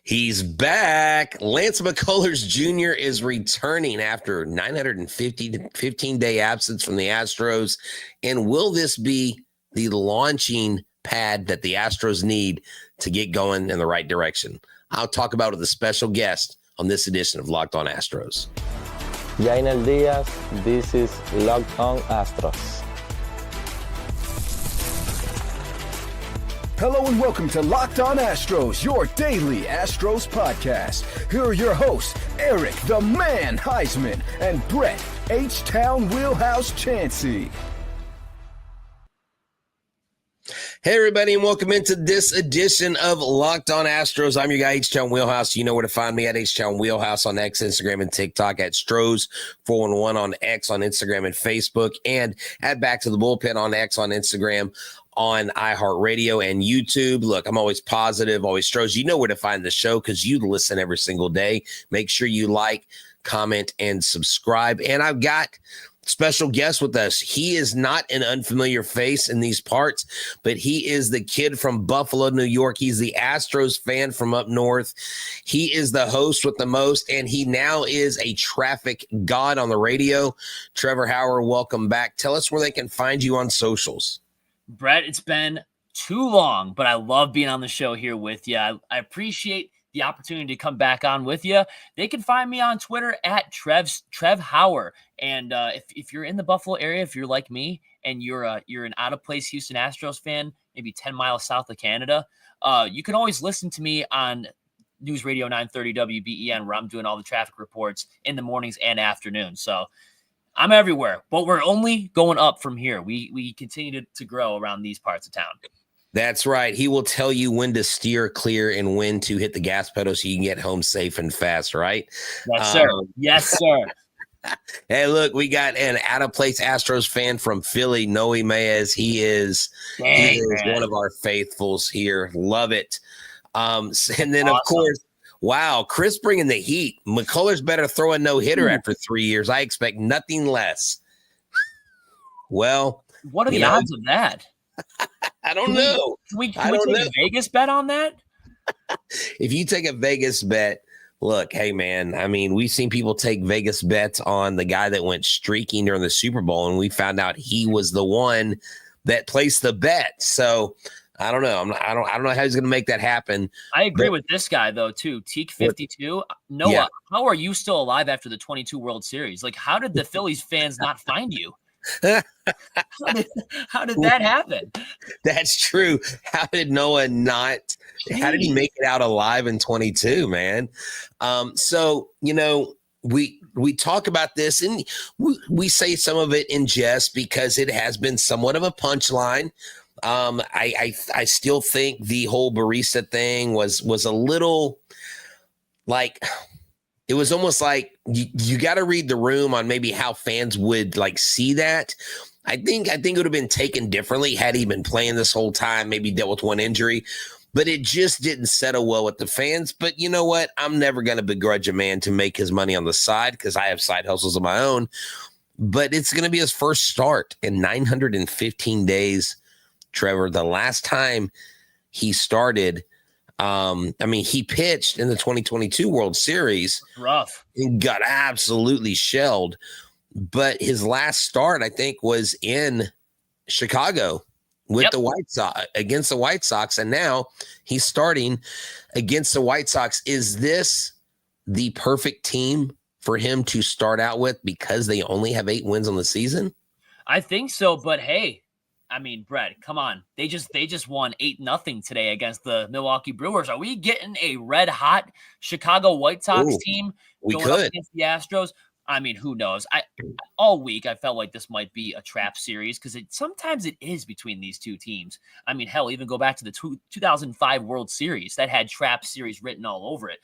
He's back. Lance McCullers Jr. is returning after 15-day absence from the Astros. And will this be the launching pad that the Astros need to get going in the right direction? I'll talk about it with a special guest on this edition of Locked On Astros. Yainel Diaz, this is Locked On Astros. Hello and welcome to Locked On Astros, your daily Astros podcast. Here are your hosts, Eric the Man Huysman and Brett Htown Wheelhouse Chancey. Hey, everybody, and welcome into this edition of Locked On Astros. I'm your guy, Htown Wheelhouse. You know where to find me at Htown Wheelhouse on X, Instagram, and TikTok, at Stros411 on X, on Instagram, and Facebook, and at Back to the Bullpen on X, on Instagram, on iHeartRadio and YouTube. Look, I'm always positive, always Stros. You know where to find the show because you listen every single day. Make sure you like, comment, and subscribe. And I've got special guest with us. He is not an unfamiliar face in these parts, but he is the kid from Buffalo, New York. He's the Astros fan from up north. He is the host with the most, and he now is a traffic god on the radio. Trevor Howard, welcome back. Tell us where they can find you on socials. Brett, it's been too long, but I love being on the show here with you. I appreciate the opportunity to come back on with you. They can find me on Twitter at Trev Howard. And if you're in the Buffalo area, if you're like me and you're an out-of-place Houston Astros fan, maybe 10 miles south of Canada, you can always listen to me on News Radio 930 WBEN, where I'm doing all the traffic reports in the mornings and afternoons. So I'm everywhere, but we're only going up from here. We continue to grow around these parts of town. That's right. He will tell you when to steer clear and when to hit the gas pedal so you can get home safe and fast, right? Yes, sir. Yes, sir. Hey, look, we got an out-of-place Astros fan from Philly, Noe Mayes. He is one of our faithfuls here. Love it. And then, awesome. Of course, wow, Chris bringing the heat. McCullers better throw a no-hitter after 3 years. I expect nothing less. Well, what are the odds of that? I don't know. Can we take a Vegas bet on that? If you take a Vegas bet, look, hey, man, I mean, we've seen people take Vegas bets on the guy that went streaking during the Super Bowl, and we found out he was the one that placed the bet. So I don't know. I don't know how he's going to make that happen. I agree with this guy, though, too. Teak 52. Noah, How are you still alive after the 22 World Series? Like, how did the Phillies fans not find you? How did that happen? That's true. How did Noah not? How did he make it out alive in 22, man? So, you know, we talk about this and we say some of it in jest because it has been somewhat of a punchline. I still think the whole barista thing was a little like. It was almost like you got to read the room on maybe how fans would like see that. I think it would have been taken differently had he been playing this whole time, maybe dealt with one injury, but it just didn't settle well with the fans. But you know what? I'm never going to begrudge a man to make his money on the side because I have side hustles of my own. But it's going to be his first start in 915 days, Trevor. The last time he started, he pitched in the 2022 World Series. Rough. And got absolutely shelled. But his last start, I think, was in Chicago with the White Sox, against the White Sox. And now he's starting against the White Sox. Is this the perfect team for him to start out with because they only have 8 wins on the season? I think so. But hey, I mean, Brett, come on. They just won 8-0 today against the Milwaukee Brewers. Are we getting a red hot Chicago White Sox team going up against the Astros? I mean, who knows? All week I felt like this might be a trap series because sometimes it is between these two teams. I mean, hell, even go back to the 2005 World Series that had trap series written all over it.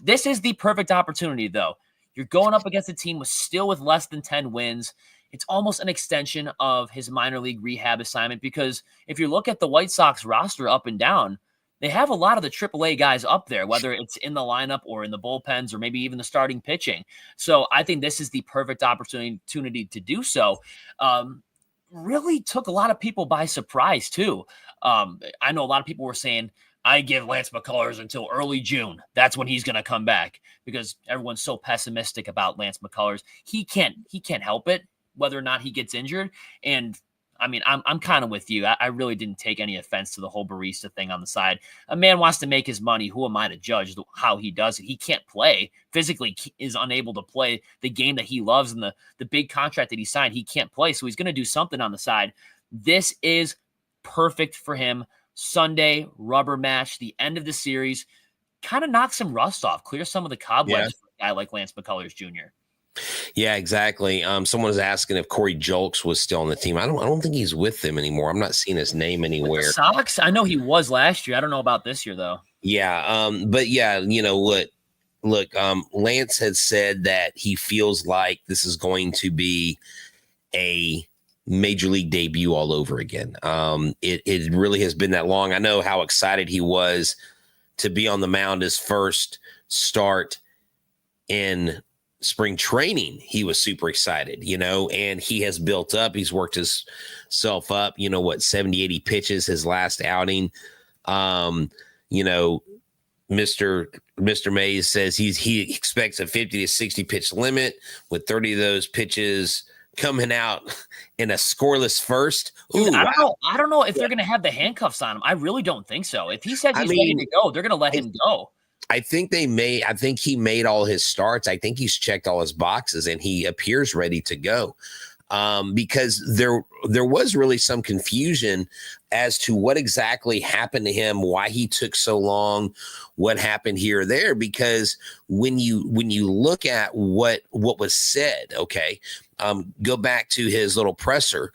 This is the perfect opportunity, though. You're going up against a team with less than 10 wins. It's almost an extension of his minor league rehab assignment because if you look at the White Sox roster up and down, they have a lot of the AAA guys up there, whether it's in the lineup or in the bullpens or maybe even the starting pitching. So I think this is the perfect opportunity to do so. Really took a lot of people by surprise, too. I know a lot of people were saying, I give Lance McCullers until early June. That's when he's going to come back because everyone's so pessimistic about Lance McCullers. He can't help it whether or not he gets injured. And I mean, I'm kind of with you. I really didn't take any offense to the whole barista thing on the side. A man wants to make his money. Who am I to judge how he does it? He can't play physically, is unable to play the game that he loves, and the big contract that he signed, he can't play. So he's going to do something on the side. This is perfect for him. Sunday, rubber match, the end of the series, kind of knock some rust off, clear some of the cobwebs for a guy like Lance McCullers Jr. Yeah, exactly. Someone was asking if Corey Julks was still on the team. I don't think he's with them anymore. I'm not seeing his name anywhere. With the Sox? I know he was last year. I don't know about this year though. Yeah. But yeah, you know what? Look, Lance had said that he feels like this is going to be a major league debut all over again. It really has been that long. I know how excited he was to be on the mound his first start in spring training. He was super excited, you know, and he has built up. He's worked himself up, 70, 80 pitches his last outing. You know, Mr. Mays says he expects a 50 to 60 pitch limit with 30 of those pitches coming out in a scoreless first. Ooh, dude, I don't know if they're going to have the handcuffs on him. I really don't think so. If he says he's ready to go, they're going to let him go. I think he made all his starts. I think he's checked all his boxes and he appears ready to go. Because there was really some confusion as to what exactly happened to him, why he took so long, what happened here or there. Because when you look at what was said, okay, go back to his little presser.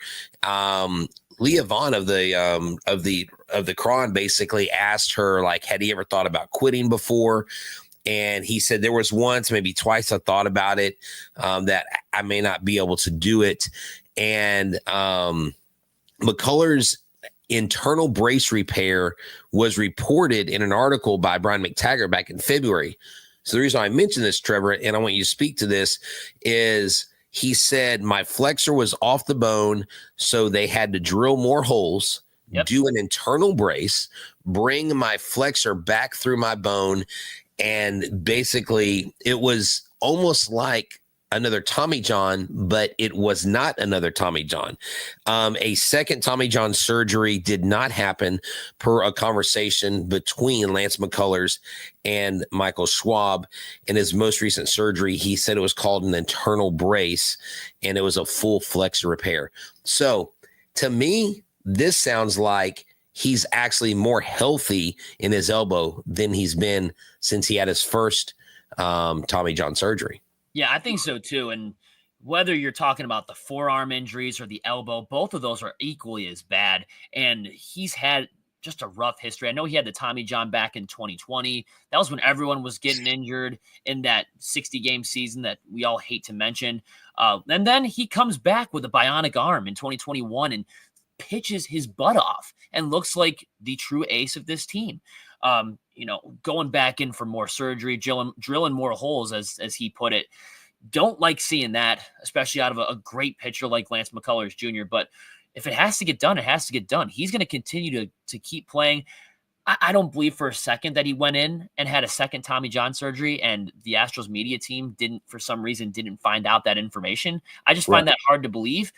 Leah Vaughn of the Cron basically asked her, like, had he ever thought about quitting before? And he said there was once, maybe twice I thought about it, that I may not be able to do it. And McCullers' internal brace repair was reported in an article by Brian McTaggart back in February. So the reason I mentioned this, Trevor, and I want you to speak to this, is he said my flexor was off the bone, so they had to drill more holes, do an internal brace, bring my flexor back through my bone. And basically, it was almost like another Tommy John, but it was not another Tommy John. A second Tommy John surgery did not happen per a conversation between Lance McCullers and Michael Schwab. In his most recent surgery, he said it was called an internal brace, and it was a full flexor repair. So to me, this sounds like he's actually more healthy in his elbow than he's been since he had his first Tommy John surgery. Yeah, I think so too. And whether you're talking about the forearm injuries or the elbow, both of those are equally as bad. And he's had just a rough history. I know he had the Tommy John back in 2020. That was when everyone was getting injured in that 60-game season that we all hate to mention. And then he comes back with a bionic arm in 2021 and pitches his butt off and looks like the true ace of this team. Going back in for more surgery, drilling more holes, as he put it. Don't like seeing that, especially out of a great pitcher like Lance McCullers Jr. But if it has to get done, it has to get done. He's going to continue to keep playing. I don't believe for a second that he went in and had a second Tommy John surgery and the Astros media team for some reason didn't find out that information. I just find that hard to believe.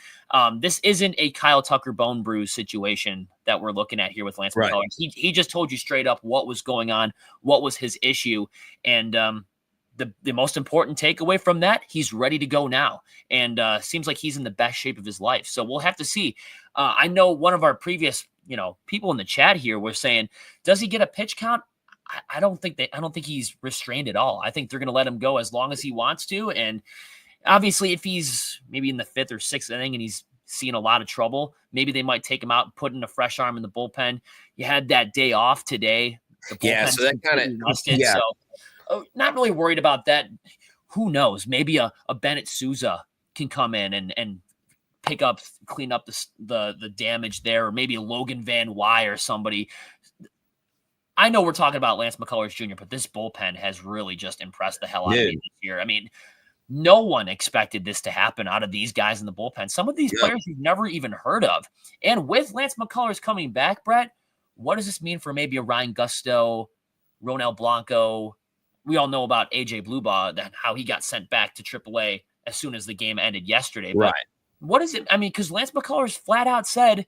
This isn't a Kyle Tucker bone bruise situation that we're looking at here with Lance McCullers. He just told you straight up what was going on, what was his issue. And the most important takeaway from that, he's ready to go now. And seems like he's in the best shape of his life. So we'll have to see. I know one of our previous people in the chat here were saying, does he get a pitch count? I don't think he's restrained at all. I think they're going to let him go as long as he wants to. And obviously if he's maybe in the 5th or 6th inning and he's seeing a lot of trouble, maybe they might take him out and put in a fresh arm in the bullpen. You had that day off today. So that kind of, so not really worried about that. Who knows? Maybe a Bennett Sousa can come in and clean up the damage there, or maybe a Logan Van Wy or somebody. I know we're talking about Lance McCullers Jr., but this bullpen has really just impressed the hell out of me this year. I mean, no one expected this to happen out of these guys in the bullpen. Some of these players you've never even heard of. And with Lance McCullers coming back, Brett, what does this mean for maybe a Ryan Gusto, Ronel Blanco? We all know about AJ Blubaugh, that how he got sent back to AAA as soon as the game ended yesterday. But Right. what is it? I mean, because Lance McCullers flat out said,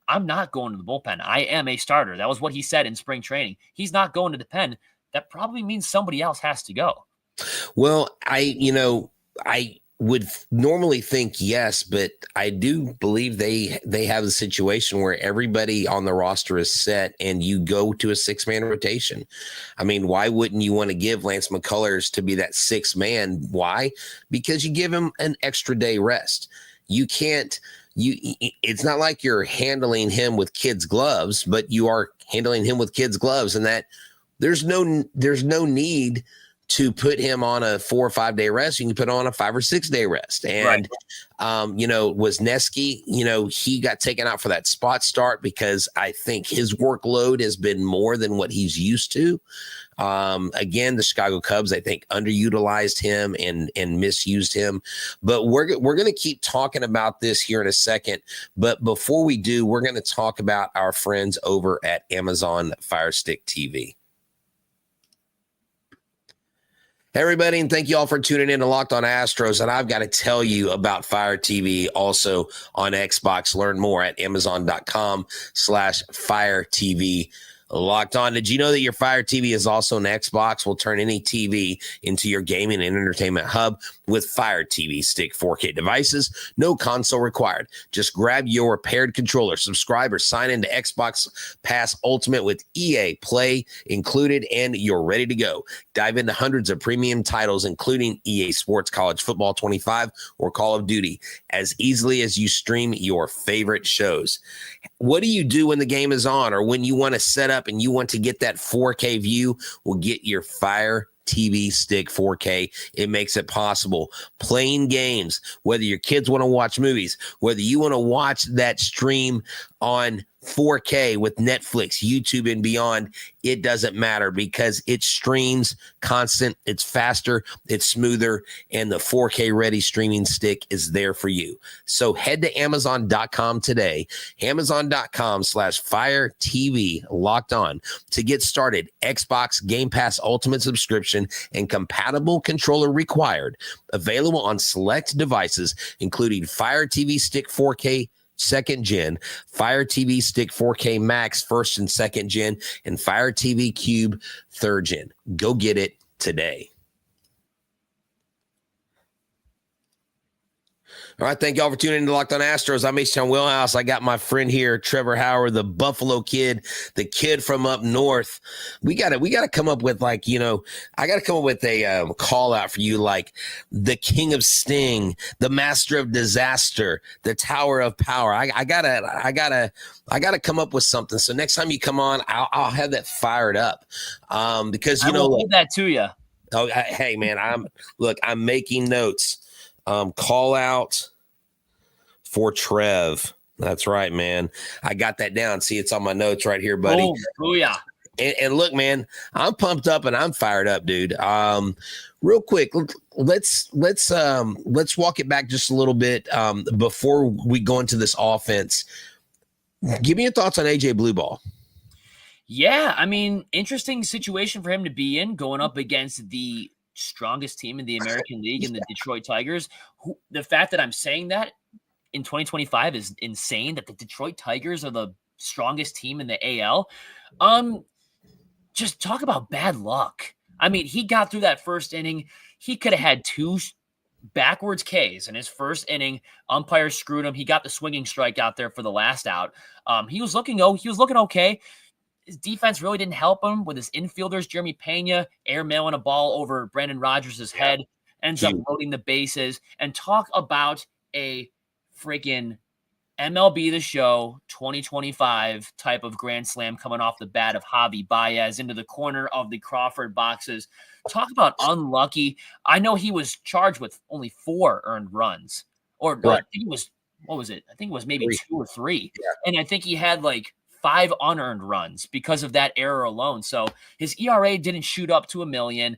I'm not going to the bullpen. I am a starter. That was what he said in spring training. He's not going to the pen. That probably means somebody else has to go. Well, I would normally think yes, but I do believe they have a situation where everybody on the roster is set and you go to a 6-man rotation. I mean, why wouldn't you want to give Lance McCullers to be that 6th man? Why? Because you give him an extra day rest. You can't it's not like you're handling him with kids' gloves, but you are handling him with kids' gloves, and that there's no need to put him on a 4 or 5 day rest. You can put him on a 5 or 6 day rest. And, Wisniewski, he got taken out for that spot start because I think his workload has been more than what he's used to. Again, the Chicago Cubs, I think, underutilized him and misused him. But we're going to keep talking about this here in a second. But before we do, we're going to talk about our friends over at Amazon Fire Stick TV. Hey everybody, and thank you all for tuning in to Locked On Astros. And I've got to tell you about Fire TV also on Xbox. Learn more at amazon.com/Fire TV. Locked On. Did you know that your Fire TV is also an Xbox? Will turn any TV into your gaming and entertainment hub with Fire TV Stick 4K devices. No console required. Just grab your paired controller, subscribe, or sign into Xbox Pass Ultimate with EA Play included, and you're ready to go. Dive into hundreds of premium titles, including EA Sports College Football 25 or Call of Duty, as easily as you stream your favorite shows. What do you do when the game is on, or when you want to set up and you want to get that 4K view? Well, get your Fire TV Stick 4K. It makes it possible. Playing games, whether your kids want to watch movies, whether you want to watch that stream on 4K with Netflix, YouTube, and beyond, it doesn't matter because it streams constant, it's faster, it's smoother, and the 4K ready streaming stick is there for you. So head to Amazon.com today, Amazon.com/Fire TV Locked On to get started. Xbox Game Pass Ultimate subscription and compatible controller required. Available on select devices, including Fire TV Stick 4K 2nd Gen, Fire TV Stick 4K Max 1st and 2nd Gen, and Fire TV Cube 3rd Gen. Go get it today. All right, thank y'all for tuning in to Locked On Astros. I'm Htown Wheelhouse. I got my friend here, Trevor Howard, the Buffalo kid, the kid from up north. We gotta come up with I gotta come up with a call out for you, like the King of Sting, the Master of Disaster, the Tower of Power. I gotta come up with something. So next time you come on, I'll have that fired up. Because I will hold that to you. Oh, hey man, I'm making notes. Call out for Trev. That's right, man. I got that down. See, it's on my notes right here, buddy. Oh yeah. And look, man, I'm pumped up and I'm fired up, dude. Real quick, let's walk it back just a little bit before we go into this offense. Give me your thoughts on AJ Blubaugh. Yeah, I mean, interesting situation for him to be in, going up against the strongest team in the American League in the Detroit Tigers. The fact that I'm saying that in 2025 is insane, that the Detroit Tigers are the strongest team in the AL. Just talk about bad luck. I mean, he got through that first inning. He could have had 2 backwards Ks in his first inning. Umpires screwed him. He got the swinging strike out there for the last out. He was looking okay. His defense really didn't help him with his infielders. Jeremy Pena airmailing a ball over Brandon Rogers' head, ends up loading the bases. And talk about a freaking MLB The Show 2025 type of grand slam coming off the bat of Javi Baez into the corner of the Crawford boxes. Talk about unlucky. I know he was charged with only 4 earned runs. Or right. I think it was, what was it? I think it was maybe 2 or 3. Yeah. And I think he had like 5 unearned runs because of that error alone. So his ERA didn't shoot up to 1 million.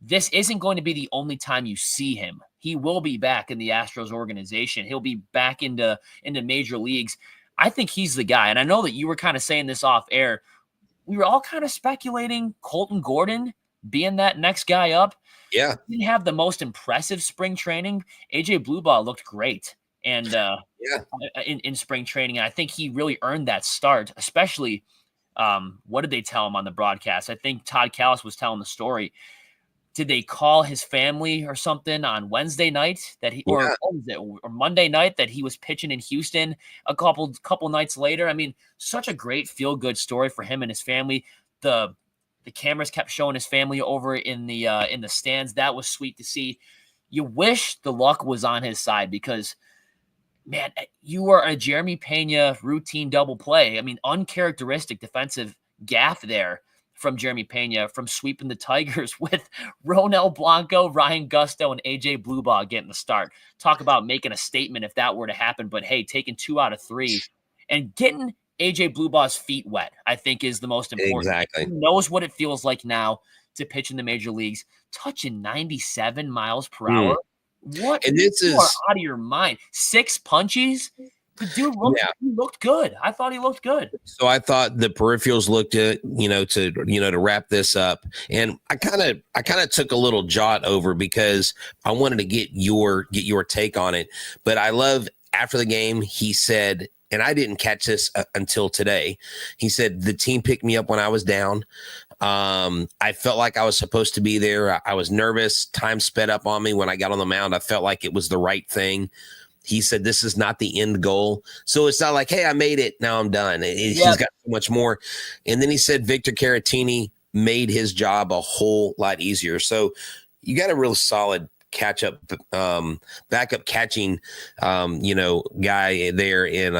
This isn't going to be the only time you see him. He will be back in the Astros organization. He'll be back into major leagues. I think he's the guy. And I know that you were kind of saying this off air. We were all kind of speculating Colton Gordon being that next guy up. Yeah. He didn't have the most impressive spring training. AJ Blubaugh looked great. And in spring training, and I think he really earned that start, especially what did they tell him on the broadcast? I think Todd Callis was telling the story. Did they call his family or something on Wednesday night or Monday night that he was pitching in Houston a couple nights later? I mean, such a great feel-good story for him and his family. The cameras kept showing his family over in the stands. That was sweet to see. You wish the luck was on his side because, man, you are a Jeremy Pena routine double play. I mean, uncharacteristic defensive gaffe there from Jeremy Pena from sweeping the Tigers with Ronel Blanco, Ryan Gusto, and AJ Blubaugh getting the start. Talk about making a statement if that were to happen. But, hey, taking 2 out of 3 and getting AJ Blubaugh's feet wet, I think, is the most important. Exactly. He knows what it feels like now to pitch in the major leagues, touching 97 miles per hour. What? And this is out of your mind. 6 punches. The dude looked good. I thought he looked good. So I thought the peripherals looked good, to wrap this up. And I kind of took a little jot over because I wanted to get your take on it. But I love after the game, he said, and I didn't catch this until today. He said, the team picked me up when I was down. I felt like I was supposed to be there. I was nervous. Time sped up on me when I got on the mound. I felt like it was the right thing. He said, this is not the end goal. So it's not like, hey, I made it. Now I'm done. He's got so much more. And then he said Victor Caratini made his job a whole lot easier. So you got a real solid catch-up, backup catching, guy there in,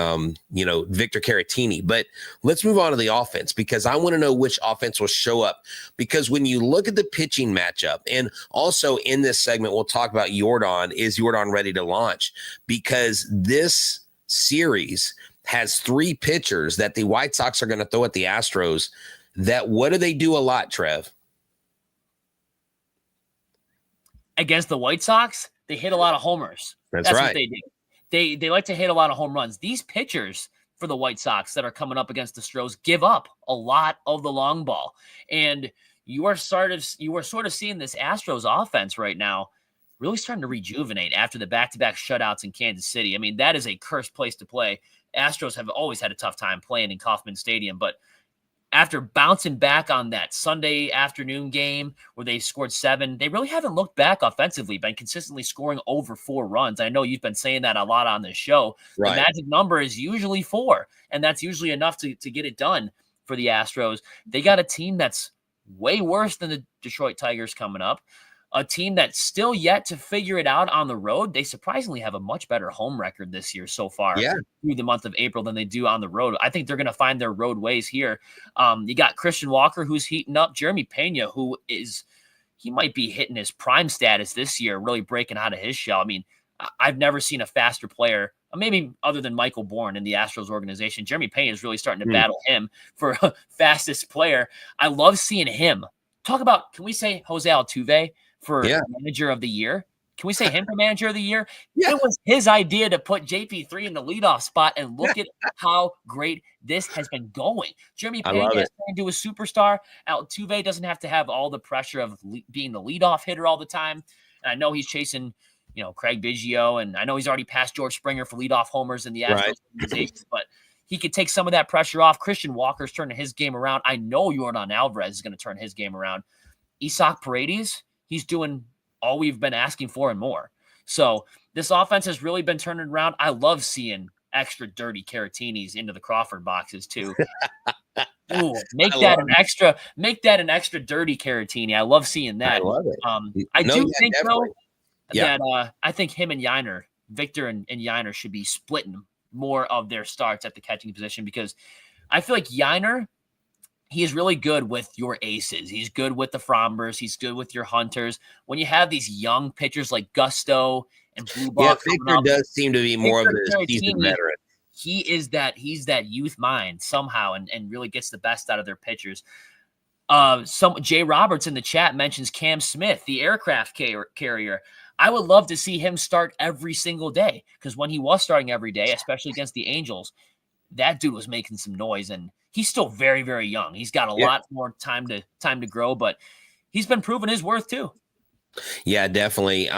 Victor Caratini. But let's move on to the offense because I want to know which offense will show up. Because when you look at the pitching matchup, and also in this segment, we'll talk about Yordan. Is Yordan ready to launch? Because this series has 3 pitchers that the White Sox are going to throw at the Astros that what do they do a lot, Trev? Against the White Sox, they hit a lot of homers. That's right. What they do. They like to hit a lot of home runs. These pitchers for the White Sox that are coming up against the Astros give up a lot of the long ball. And you are sort of seeing this Astros offense right now really starting to rejuvenate after the back-to-back shutouts in Kansas City. I mean, that is a cursed place to play. Astros have always had a tough time playing in Kauffman Stadium, but after bouncing back on that Sunday afternoon game where they scored 7, they really haven't looked back offensively, been consistently scoring over 4 runs. I know you've been saying that a lot on this show. Right. The magic number is usually 4, and that's usually enough to get it done for the Astros. They got a team that's way worse than the Detroit Tigers coming up, a team that's still yet to figure it out on the road. They surprisingly have a much better home record this year so far through the month of April than they do on the road. I think they're going to find their road ways here. You got Christian Walker, who's heating up, Jeremy Pena, he might be hitting his prime status this year, really breaking out of his shell. I mean, I've never seen a faster player, maybe other than Michael Bourne in the Astros organization. Jeremy Pena is really starting to battle him for fastest player. I love seeing him. Talk about, can we say Jose Altuve for manager of the year? Can we say him for manager of the year? Yeah. It was his idea to put JP3 in the leadoff spot, and look at how great this has been going. Jeremy Pena is turned into a superstar. Altuve doesn't have to have all the pressure of being the leadoff hitter all the time. And I know he's chasing, Craig Biggio, and I know he's already passed George Springer for leadoff homers in the Astros organization, but he could take some of that pressure off. Christian Walker's turning his game around. I know Yordan Alvarez is going to turn his game around. Isaac Paredes, he's doing all we've been asking for and more. So this offense has really been turning around. I love seeing extra dirty Caratinis into the Crawford boxes too. Ooh, make that an extra dirty Caratini. I love seeing that. I love it. I think him and Yainer, Victor and Yainer, should be splitting more of their starts at the catching position, because I feel like Yainer, he is really good with your aces. He's good with the Frombers. He's good with your Hunters. When you have these young pitchers like Gusto and Blubaugh, Victor does seem to be more of a seasoned veteran. He's that youth mind somehow, and really gets the best out of their pitchers. Jay Roberts in the chat mentions Cam Smith, the aircraft carrier. I would love to see him start every single day, because when he was starting every day, especially against the Angels, that dude was making some noise, and he's still very, very young. He's got a lot more time to grow, but he's been proving his worth too. Yeah, definitely.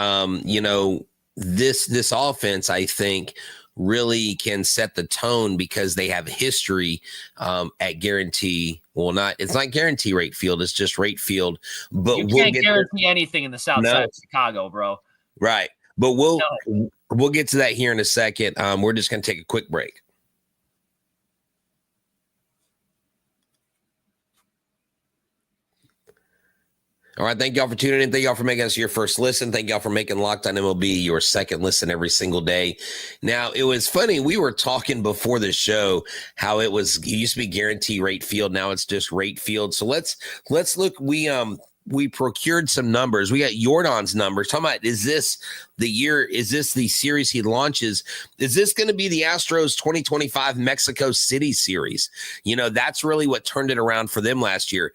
This offense, I think, really can set the tone because they have history at guarantee. Well, it's not guarantee rate field. It's just rate field. But you can't guarantee anything in the south side of Chicago, bro. Right. But we'll get to that here in a second. We're just going to take a quick break. All right, thank y'all for tuning in. Thank y'all for making us your first listen. Thank y'all for making Locked On MLB your second listen every single day. Now, it was funny. We were talking before the show how it used to be guarantee rate field. Now it's just rate field. So let's look. We procured some numbers. We got Yordan's numbers. Talking about, is this the series he launches? Is this going to be the Astros 2025 Mexico City series? That's really what turned it around for them last year.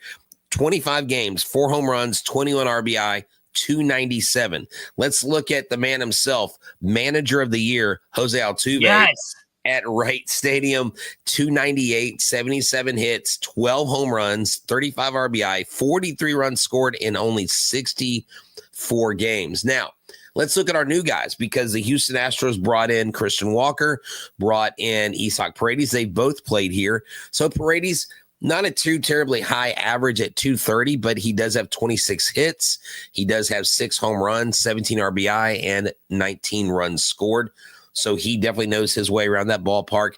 25 games, 4 home runs, 21 RBI, 297. Let's look at the man himself, manager of the year, Jose Altuve. Yes. At Wright Stadium, 298, 77 hits, 12 home runs, 35 RBI, 43 runs scored in only 64 games. Now, let's look at our new guys because the Houston Astros brought in Christian Walker, brought in Isaac Paredes. They both played here. So Paredes, not a too terribly high average at 230, but he does have 26 hits. He does have 6 home runs, 17 RBI, and 19 runs scored. So he definitely knows his way around that ballpark.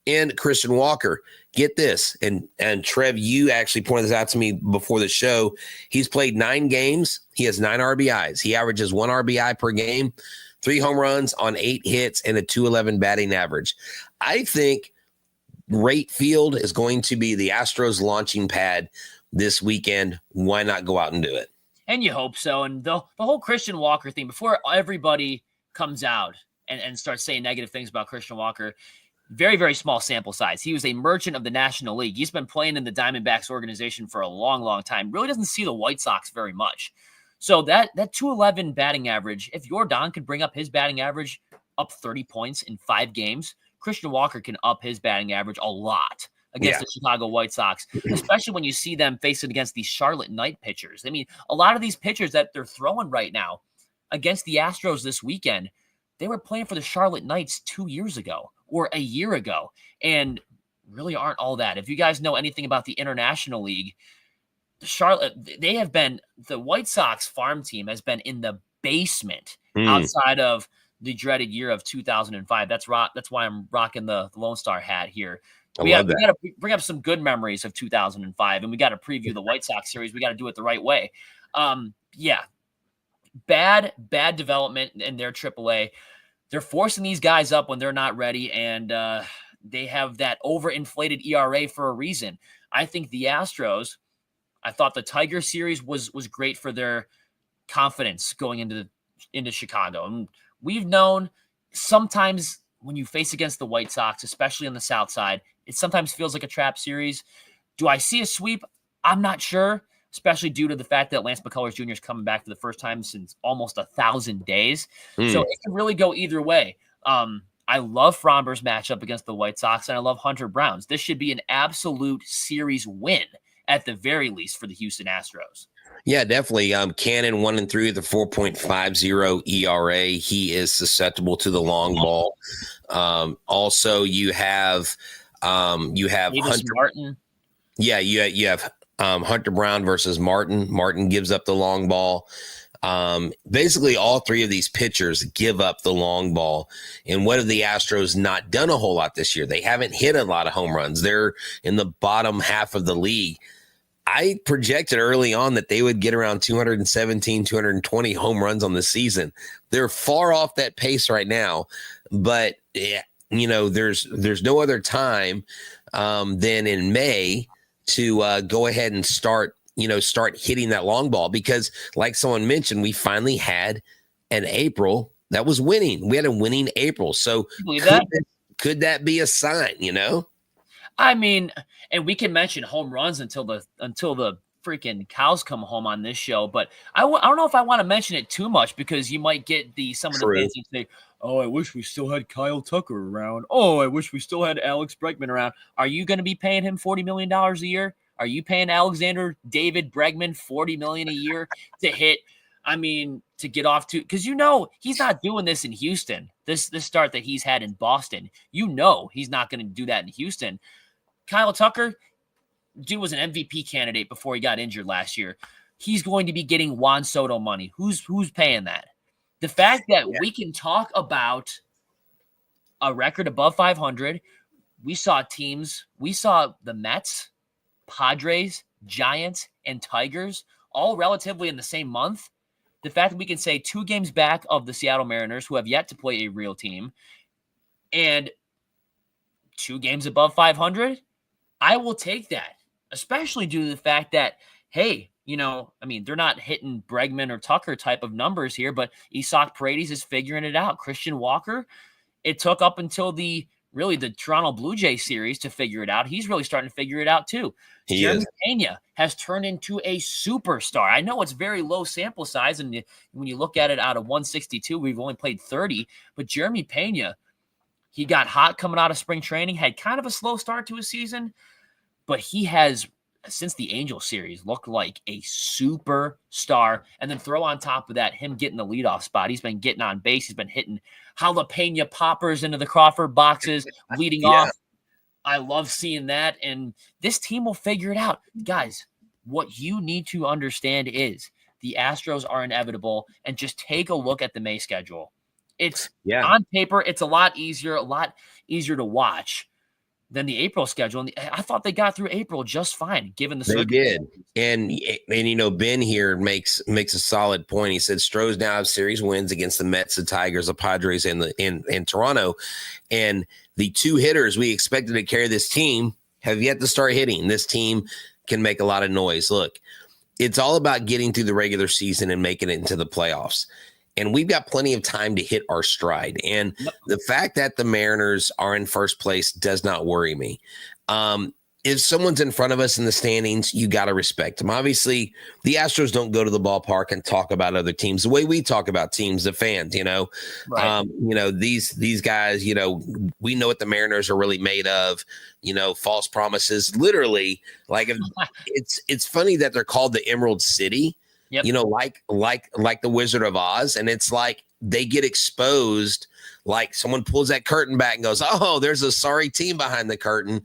And Christian Walker, get this. And Trev, you actually pointed this out to me before the show. He's played 9 games. He has 9 RBIs. He averages 1 RBI per game, 3 home runs on 8 hits, and a 211 batting average. I think rate field is going to be the Astros launching pad this weekend. Why not go out and do it? And you hope so. And the whole Christian Walker thing, before everybody comes out and starts saying negative things about Christian Walker, very, very small sample size. He was a merchant of the National League. He's been playing in the Diamondbacks organization for a long, long time. Really doesn't see the White Sox very much. So that 211 batting average, if Yordan could bring up his batting average up 30 points in 5 games, Christian Walker can up his batting average a lot against the Chicago White Sox, especially when you see them facing against these Charlotte Knight pitchers. I mean, a lot of these pitchers that they're throwing right now against the Astros this weekend, they were playing for the Charlotte Knights 2 years ago or a year ago and really aren't all that. If you guys know anything about the International League, the White Sox farm team has been in the basement outside of the dreaded year of 2005. That's why I'm rocking the Lone Star hat here. We got to bring up some good memories of 2005, and we got to preview the White Sox series. We got to do it the right way. Bad development in their AAA. They're forcing these guys up when they're not ready, and they have that overinflated ERA for a reason. I think the Astros, I thought the Tiger series was great for their confidence going into Chicago. And we've known sometimes when you face against the White Sox, especially on the South Side, it sometimes feels like a trap series. Do I see a sweep? I'm not sure, especially due to the fact that Lance McCullers Jr. is coming back for the first time since almost 1,000 days. So it can really go either way. I love Framber's matchup against the White Sox, and I love Hunter Brown's. This should be an absolute series win at the very least for the Houston Astros. Yeah, definitely. Cannon 1-3 with a 4.50 ERA. He is susceptible to the long ball. Also, you have Hunter Martin. Yeah, you have Hunter Brown versus Martin. Martin gives up the long ball. Basically, all 3 of these pitchers give up the long ball. And what have the Astros not done a whole lot this year? They haven't hit a lot of home runs. They're in the bottom half of the league. I projected early on that they would get around 217, 220 home runs on the season. They're far off that pace right now, but there's no other time than in May to go ahead and start hitting that long ball because, like someone mentioned, we finally had an April that was winning. We had a winning April. So could that be a sign, I mean, and we can mention home runs until the freaking cows come home on this show, but I don't know if I want to mention it too much because you might get some of the fans who say, oh, I wish we still had Kyle Tucker around. Oh, I wish we still had Alex Bregman around. Are you going to be paying him $40 million a year? Are you paying Alexander David Bregman $40 million a year to hit? I mean, to get off to, because he's not doing this in Houston. This start that he's had in Boston, he's not going to do that in Houston. Kyle Tucker, dude was an MVP candidate before he got injured last year. He's going to be getting Juan Soto money. Who's paying that? The fact that we can talk about a record above 500, we saw the Mets, Padres, Giants, and Tigers all relatively in the same month. The fact that we can say 2 games back of the Seattle Mariners, who have yet to play a real team, and 2 games above 500, I will take that, especially due to the fact that, hey, they're not hitting Bregman or Tucker type of numbers here, but Isaac Paredes is figuring it out. Christian Walker, it took up until the Toronto Blue Jay series to figure it out. He's really starting to figure it out too. Jeremy Pena has turned into a superstar. I know it's very low sample size, and when you look at it out of 162, we've only played 30, but Jeremy Pena, he got hot coming out of spring training, had kind of a slow start to his season, but he has, since the Angel series, looked like a superstar. And then throw on top of that him getting the leadoff spot. He's been getting on base. He's been hitting jalapeno poppers into the Crawford boxes, leading off. I love seeing that. And this team will figure it out. Guys, what you need to understand is the Astros are inevitable, and just take a look at the May schedule. It's on paper, it's a lot easier to watch than the April schedule. And I thought they got through April just fine, given the circumstances. They did. And Ben here makes a solid point. He said Stros now have series wins against the Mets, the Tigers, the Padres, and Toronto. And the 2 hitters we expected to carry this team have yet to start hitting. This team can make a lot of noise. Look, it's all about getting through the regular season and making it into the playoffs. And we've got plenty of time to hit our stride. And the fact that the Mariners are in first place does not worry me. If someone's in front of us in the standings, you got to respect them. Obviously, the Astros don't go to the ballpark and talk about other teams the way we talk about teams, the fans, Right. These guys, we know what the Mariners are really made of, false promises, literally. Like it's funny that they're called the Emerald City. Yep. Like the Wizard of Oz. And it's like they get exposed, like someone pulls that curtain back and goes, oh, there's a sorry team behind the curtain.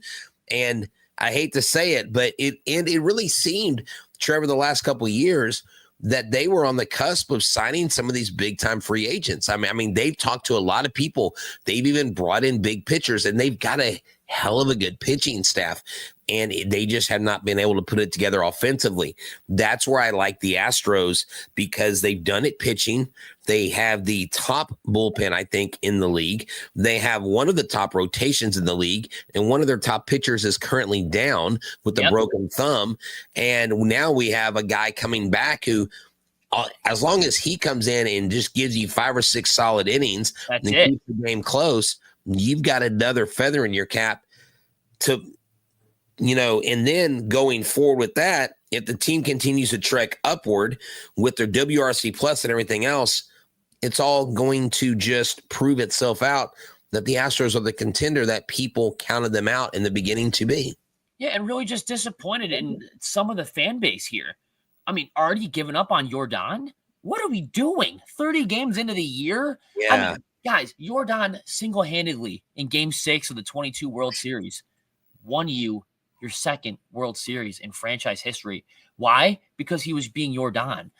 And I hate to say it, but it really seemed, Trevor, the last couple of years that they were on the cusp of signing some of these big time free agents. I mean, they've talked to a lot of people. They've even brought in big pitchers, and they've got a hell of a good pitching staff. And they just have not been able to put it together offensively. That's where I like the Astros, because they've done it pitching. They have the top bullpen, I think, in the league. They have one of the top rotations in the league, and one of their top pitchers is currently down with a broken thumb. And now we have a guy coming back who, as long as he comes in and just gives you 5 or 6 solid innings and keeps the game close, you've got another feather in your cap to – and then going forward with that, if the team continues to trek upward with their WRC plus and everything else, it's all going to just prove itself out that the Astros are the contender that people counted them out in the beginning to be. Yeah, and really just disappointed in some of the fan base here. I mean, already given up on Yordan? What are we doing? 30 games into the year? Yeah. I mean, guys, Yordan single-handedly in Game 6 of the 22 World Series won you your second World Series in franchise history. Why? Because he was being Yordan.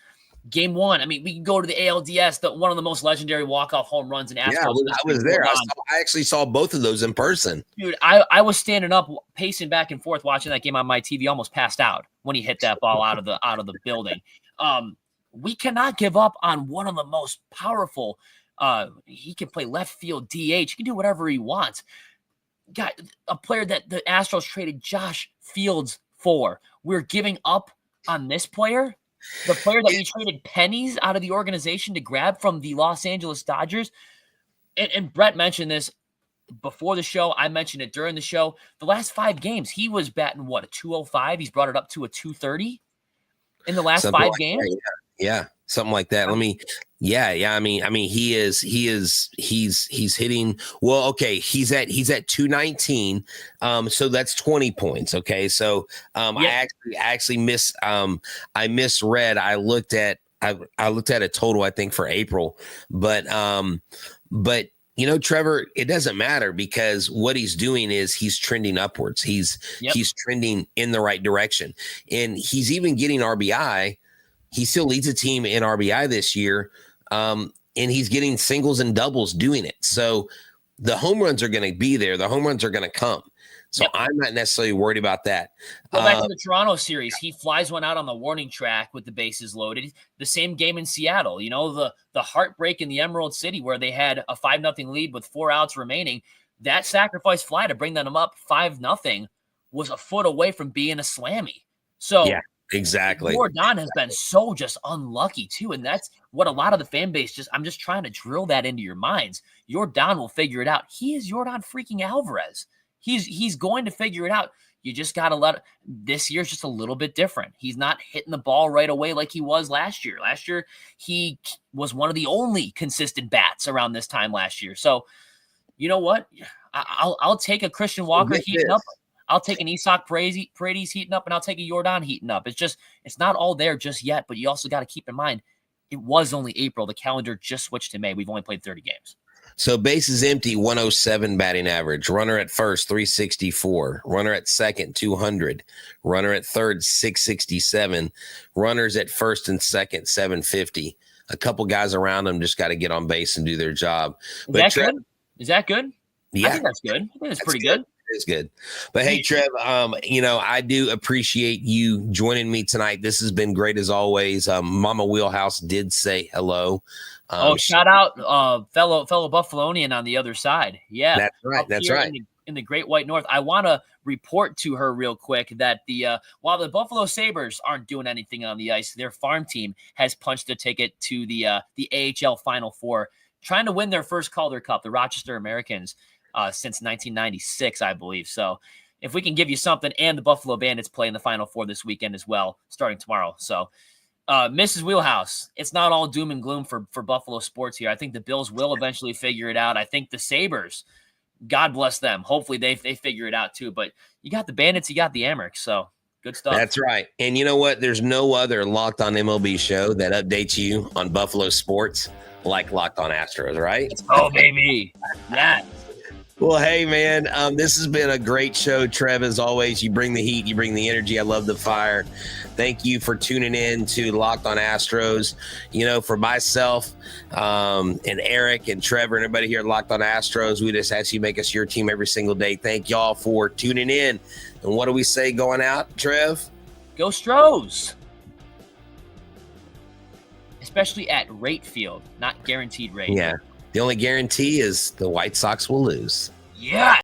Game 1, I mean, we can go to the ALDS, one of the most legendary walk-off home runs in Astros. Yeah, I was there. I actually saw both of those in person. Dude, I was standing up, pacing back and forth, watching that game on my TV, almost passed out when he hit that ball out of the building. We cannot give up on one of the most powerful. He can play left field, DH. He can do whatever he wants. Got a player that the Astros traded Josh Fields for. We're giving up on this player, the player that we traded pennies out of the organization to grab from the Los Angeles Dodgers. And Brett mentioned this before the show. I mentioned it during the show. The last 5 games, he was batting, a 205? He's brought it up to a 230. in the last Something 5 like games. that, yeah, something like that. I mean, he's hitting well. Okay, he's at 219. So that's 20 points. Okay, so I actually misread. I looked at a total, I think, for April, but Trevor, it doesn't matter because what he's doing is he's trending upwards. He's trending in the right direction, and he's even getting RBI. He still leads the team in RBI this year, and he's getting singles and doubles doing it. So the home runs are going to be there. The home runs are going to come. So I'm not necessarily worried about that. Go back to the Toronto series. He flies one out on the warning track with the bases loaded. The same game in Seattle. The heartbreak in the Emerald City where they had a 5-0 lead with 4 outs remaining. That sacrifice fly to bring them up 5-0 was a foot away from being a slammy. So yeah, exactly. Yordan has been so just unlucky too, and that's what a lot of the fan base I'm just trying to drill that into your minds. Yordan will figure it out. He is Yordan freaking Alvarez. He's going to figure it out. You just got to this year's just a little bit different. He's not hitting the ball right away like he was last year. Last year, he was one of the only consistent bats around this time last year. So, you know what? I'll take a Christian Walker heating up. I'll take an Isak Paredes heating up, and I'll take a Yordan heating up. It's not all there just yet, but you also got to keep in mind, it was only April. The calendar just switched to May. We've only played 30 games. So bases empty, 107 batting average. Runner at first, 364. Runner at second, 200. Runner at third, 667. Runners at first and second, 750. A couple guys around them just got to get on base and do their job. Is that good? Yeah. I think that's good. I think that's pretty good. It's good. But hey, Trev, I do appreciate you joining me tonight. This has been great as always. Mama Wheelhouse did say hello. Shout out fellow Buffalonian on the other side. Yeah. That's right. That's right. In the Great White North. I want to report to her real quick that while the Buffalo Sabres aren't doing anything on the ice, their farm team has punched a ticket to the AHL Final Four, trying to win their first Calder Cup, the Rochester Americans. Since 1996, I believe. So if we can give you something, and the Buffalo Bandits play in the Final Four this weekend as well, starting tomorrow. So Mrs. Wheelhouse, it's not all doom and gloom for Buffalo sports here. I think the Bills will eventually figure it out. I think the Sabres, God bless them. Hopefully they figure it out too. But you got the Bandits, you got the Amerks. So good stuff. That's right. And you know what? There's no other Locked On MLB show that updates you on Buffalo sports like Locked On Astros, right? Oh, baby. Yeah. Well, hey, man, this has been a great show, Trev, as always. You bring the heat, you bring the energy. I love the fire. Thank you for tuning in to Locked On Astros. For myself and Eric and Trevor and everybody here at Locked On Astros, we just ask you make us your team every single day. Thank y'all for tuning in. And what do we say going out, Trev? Go Stros. Especially at rate field, not guaranteed rate. Yeah. The only guarantee is the White Sox will lose. Yeah.